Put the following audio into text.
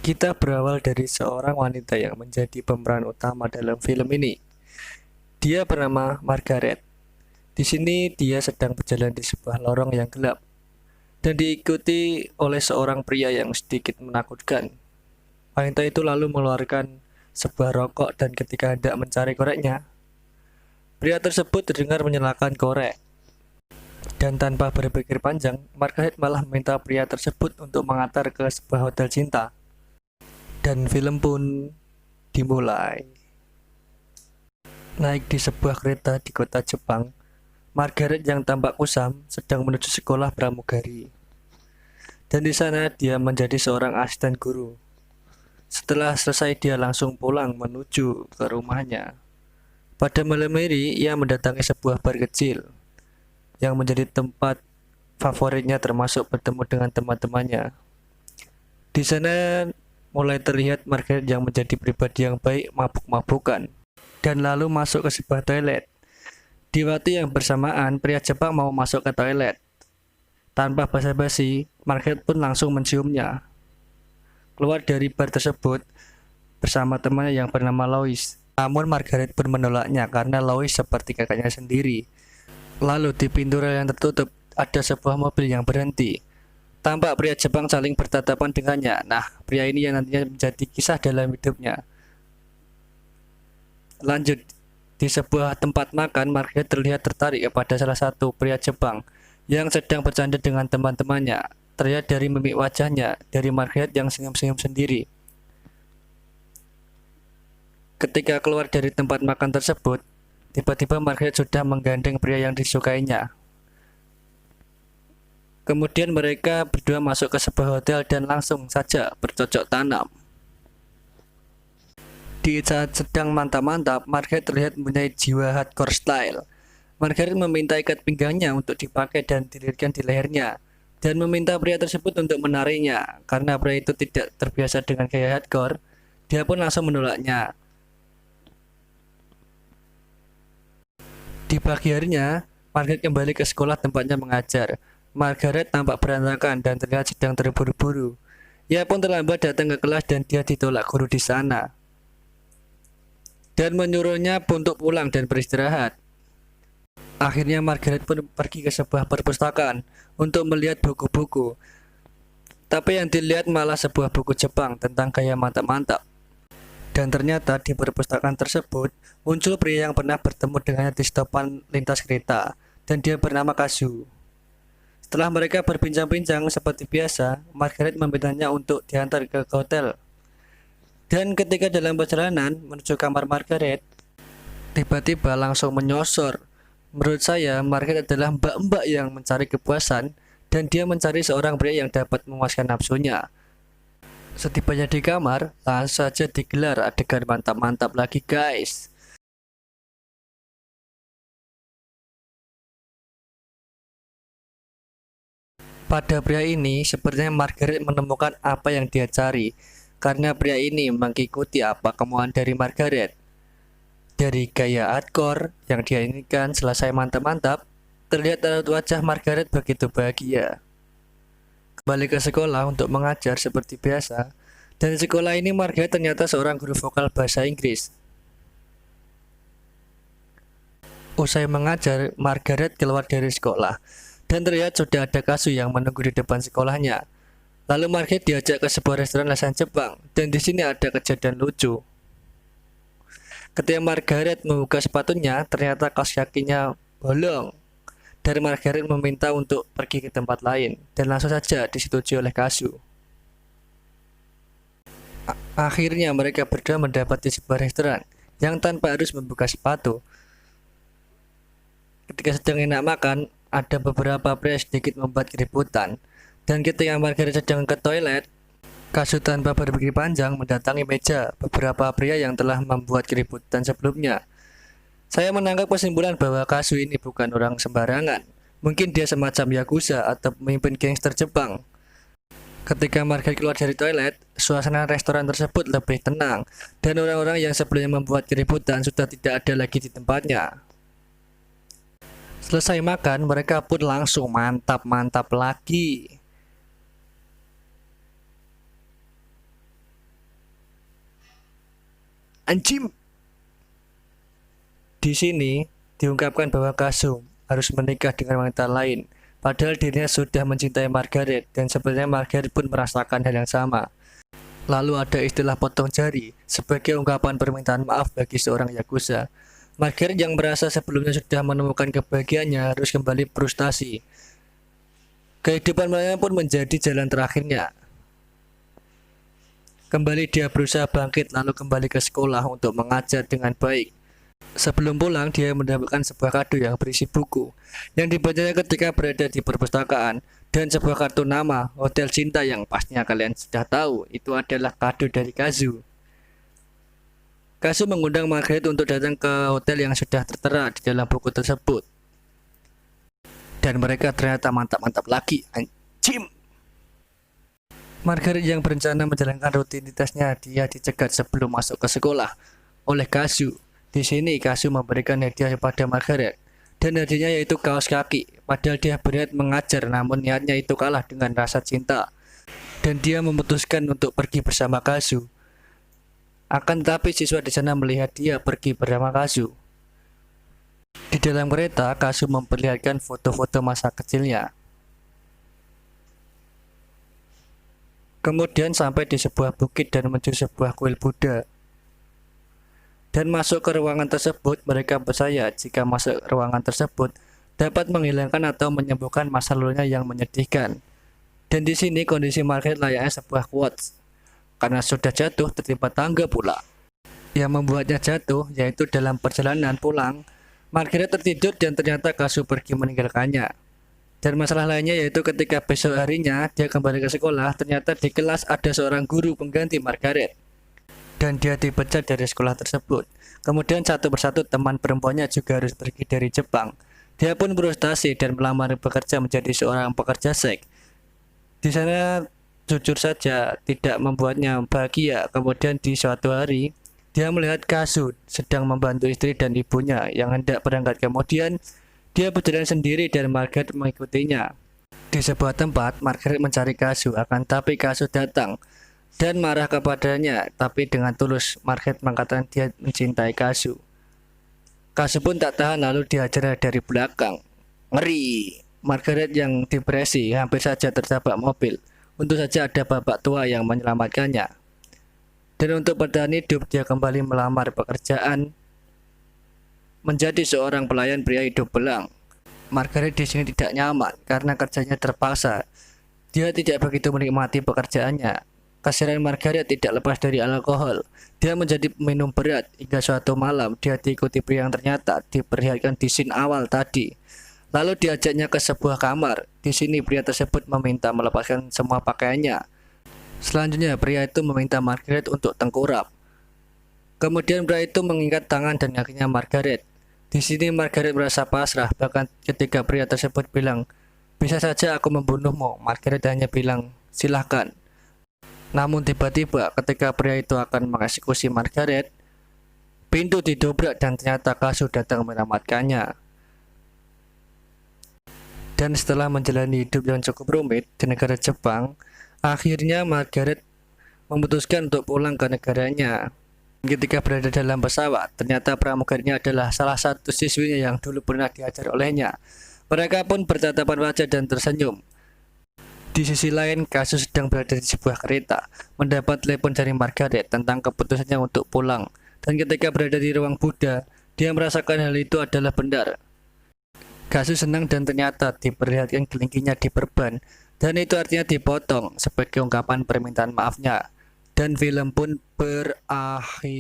Kita berawal dari seorang wanita yang menjadi pemeran utama dalam film ini. Dia bernama Margaret. Di sini dia sedang berjalan di sebuah lorong yang gelap dan diikuti oleh seorang pria yang sedikit menakutkan. Wanita itu lalu mengeluarkan sebuah rokok dan ketika hendak mencari koreknya, pria tersebut terdengar menyalakan korek. Dan tanpa berpikir panjang, Margaret malah meminta pria tersebut untuk mengantar ke sebuah hotel cinta. Dan film pun dimulai. Naik di sebuah kereta di kota Jepang, Margaret yang tampak kusam sedang menuju sekolah pramugari. Dan di sana dia menjadi seorang asisten guru. Setelah selesai dia langsung pulang menuju ke rumahnya. Pada malam hari ia mendatangi sebuah bar kecil yang menjadi tempat favoritnya termasuk bertemu dengan teman-temannya. Di sana mulai terlihat Margaret yang menjadi pribadi yang baik mabuk-mabukan dan lalu masuk ke sebuah toilet. Di waktu yang bersamaan, pria Jepang mau masuk ke toilet. Tanpa basa-basi, Margaret pun langsung menciumnya. Keluar dari bar tersebut bersama temannya yang bernama Lois. Namun Margaret pun menolaknya karena Lois seperti kakaknya sendiri. Lalu di pintu rel yang tertutup ada sebuah mobil yang berhenti. Tampak pria Jepang saling bertatapan dengannya. Nah, pria ini yang nantinya menjadi kisah dalam hidupnya. Lanjut, di sebuah tempat makan, Margaret terlihat tertarik kepada salah satu pria Jepang yang sedang bercanda dengan teman-temannya. Terlihat dari mimik wajahnya, dari Margaret yang senyum-senyum sendiri. Ketika keluar dari tempat makan tersebut, tiba-tiba Margaret sudah menggandeng pria yang disukainya. Kemudian mereka berdua masuk ke sebuah hotel dan langsung saja bercocok tanam. Di saat sedang mantap-mantap, Margaret terlihat mempunyai jiwa hardcore style. Margaret meminta ikat pinggangnya untuk dipakai dan dililitkan di lehernya, dan meminta pria tersebut untuk menariknya. Karena pria itu tidak terbiasa dengan gaya hardcore, dia pun langsung menolaknya. Di pagi harinya, Margaret kembali ke sekolah tempatnya mengajar. Margaret tampak berantakan dan terlihat sedang terburu-buru. Ia pun terlambat datang ke kelas dan dia ditolak guru di sana dan menyuruhnya untuk pulang dan beristirahat. Akhirnya Margaret pun pergi ke sebuah perpustakaan untuk melihat buku-buku. Tapi yang dilihat malah sebuah buku Jepang tentang gaya mantap-mantap. Dan ternyata di perpustakaan tersebut muncul pria yang pernah bertemu dengannya di stopan lintas kereta, dan dia bernama Kazu. Setelah mereka berbincang-bincang seperti biasa, Margaret memintanya untuk diantar ke hotel. Dan ketika dalam perjalanan menuju kamar Margaret, tiba-tiba langsung menyosor. Menurut saya, Margaret adalah mbak-mbak yang mencari kepuasan dan dia mencari seorang pria yang dapat memuaskan nafsunya. Setibanya di kamar, langsung saja digelar adegan mantap-mantap lagi, guys. Pada pria ini, sepertinya Margaret menemukan apa yang dia cari, karena pria ini mengikuti apa kemauan dari Margaret. Dari gaya hardcore yang dia inginkan selesai mantap-mantap, terlihat raut wajah Margaret begitu bahagia. Kembali ke sekolah untuk mengajar seperti biasa, dan di sekolah ini Margaret ternyata seorang guru vokal bahasa Inggris. Usai mengajar, Margaret keluar dari sekolah, dan terlihat sudah ada Kazu yang menunggu di depan sekolahnya. Lalu Margaret diajak ke sebuah restoran masakan Jepang, dan di sini ada kejadian lucu. Ketika Margaret membuka sepatunya, ternyata kaos kakinya bolong. Dan Margaret meminta untuk pergi ke tempat lain, dan langsung saja disetujui oleh Kazu. Akhirnya mereka berdua mendapati sebuah restoran yang tanpa harus membuka sepatu. Ketika sedang enak makan, ada beberapa pria sedikit membuat keributan. Dan ketika Margaret sedang ke toilet, Kazu tanpa berpikir panjang mendatangi meja beberapa pria yang telah membuat keributan sebelumnya. Saya menangkap kesimpulan bahwa Kazu ini bukan orang sembarangan. Mungkin dia semacam Yakuza atau pemimpin gangster Jepang. Ketika Margaret keluar dari toilet, suasana restoran tersebut lebih tenang. Dan orang-orang yang sebelumnya membuat keributan sudah tidak ada lagi di tempatnya. Selesai makan, mereka pun langsung mantap-mantap lagi. Anjim. Di sini diungkapkan bahwa Kazu harus menikah dengan wanita lain, padahal dirinya sudah mencintai Margaret dan sebenarnya Margaret pun merasakan hal yang sama. Lalu ada istilah potong jari sebagai ungkapan permintaan maaf bagi seorang Yakuza. Margaret yang merasa sebelumnya sudah menemukan kebahagiaannya harus kembali frustasi. Kehidupan mereka pun menjadi jalan terakhirnya. Kembali dia berusaha bangkit lalu kembali ke sekolah untuk mengajar dengan baik. Sebelum pulang, dia mendapatkan sebuah kado yang berisi buku yang dibacanya ketika berada di perpustakaan dan sebuah kartu nama Hotel Cinta yang pastinya kalian sudah tahu itu adalah kado dari Kazu. Kazu mengundang Margaret untuk datang ke hotel yang sudah tertera di dalam buku tersebut. Dan mereka ternyata mantap-mantap lagi, anjim. Margaret yang berencana menjalankan rutinitasnya, dia dicegat sebelum masuk ke sekolah oleh Kazu. Di sini Kazu memberikan hadiah kepada Margaret, dan hadiahnya yaitu kaos kaki. Padahal dia berniat mengajar, namun niatnya itu kalah dengan rasa cinta, dan dia memutuskan untuk pergi bersama Kazu. Akan tetapi siswa di sana melihat dia pergi bersama Kazu. Di dalam kereta, Kazu memperlihatkan foto-foto masa kecilnya. Kemudian sampai di sebuah bukit dan menuju sebuah kuil Buddha. Dan masuk ke ruangan tersebut, mereka percaya jika masuk ruangan tersebut dapat menghilangkan atau menyembuhkan masa lalunya yang menyedihkan. Dan di sini kondisi Margaret layaknya sebuah quotes, karena sudah jatuh tertimpa tangga pula. Yang membuatnya jatuh yaitu dalam perjalanan pulang, Margaret tertidur dan ternyata Kazu pergi meninggalkannya. Dan masalah lainnya yaitu ketika besok harinya dia kembali ke sekolah, ternyata di kelas ada seorang guru pengganti Margaret. Dan dia dipecat dari sekolah tersebut. Kemudian satu persatu teman perempuannya juga harus pergi dari Jepang. Dia pun frustasi dan melamar bekerja menjadi seorang pekerja seks. Di sana jujur saja tidak membuatnya bahagia. Kemudian di suatu hari dia melihat Kazu sedang membantu istri dan ibunya yang hendak berangkat. Kemudian dia berjalan sendiri dan Margaret mengikutinya. Di sebuah tempat Margaret mencari Kazu, akan tapi Kazu datang dan marah kepadanya, tapi dengan tulus Margaret mengatakan dia mencintai Kazu. Kazu pun tak tahan lalu dihajar dari belakang. Ngeri. Margaret yang depresi hampir saja tertabrak mobil. Untung saja ada bapak tua yang menyelamatkannya. Dan untuk bertahan hidup dia kembali melamar pekerjaan menjadi seorang pelayan pria hidup belang. Margaret di sini tidak nyaman karena kerjanya terpaksa. Dia tidak begitu menikmati pekerjaannya. Kasihan Margaret tidak lepas dari alkohol. Dia menjadi minum berat hingga suatu malam dia diikuti pria yang ternyata diperlihatkan di scene awal tadi. Lalu diajaknya ke sebuah kamar. Di sini pria tersebut meminta melepaskan semua pakaiannya. Selanjutnya pria itu meminta Margaret untuk tengkurap. Kemudian pria itu mengikat tangan dan kakinya Margaret. Di sini Margaret merasa pasrah, bahkan ketika pria tersebut bilang, "Bisa saja aku membunuhmu," Margaret hanya bilang, "Silahkan." Namun tiba-tiba ketika pria itu akan mengeksekusi Margaret, pintu didobrak dan ternyata Kazu datang menyelamatkannya. Dan setelah menjalani hidup yang cukup rumit di negara Jepang, akhirnya Margaret memutuskan untuk pulang ke negaranya. Ketika berada dalam pesawat, ternyata pramugarinya adalah salah satu siswinya yang dulu pernah diajar olehnya. Mereka pun bertatapan wajah dan tersenyum. Di sisi lain, Kazu sedang berada di sebuah kereta, mendapat telepon dari Margaret tentang keputusannya untuk pulang. Dan ketika berada di ruang Buddha, dia merasakan hal itu adalah benar. Kazu senang dan ternyata diperlihatkan kelingkingnya diperban, dan itu artinya dipotong sebagai ungkapan permintaan maafnya. Dan film pun berakhir.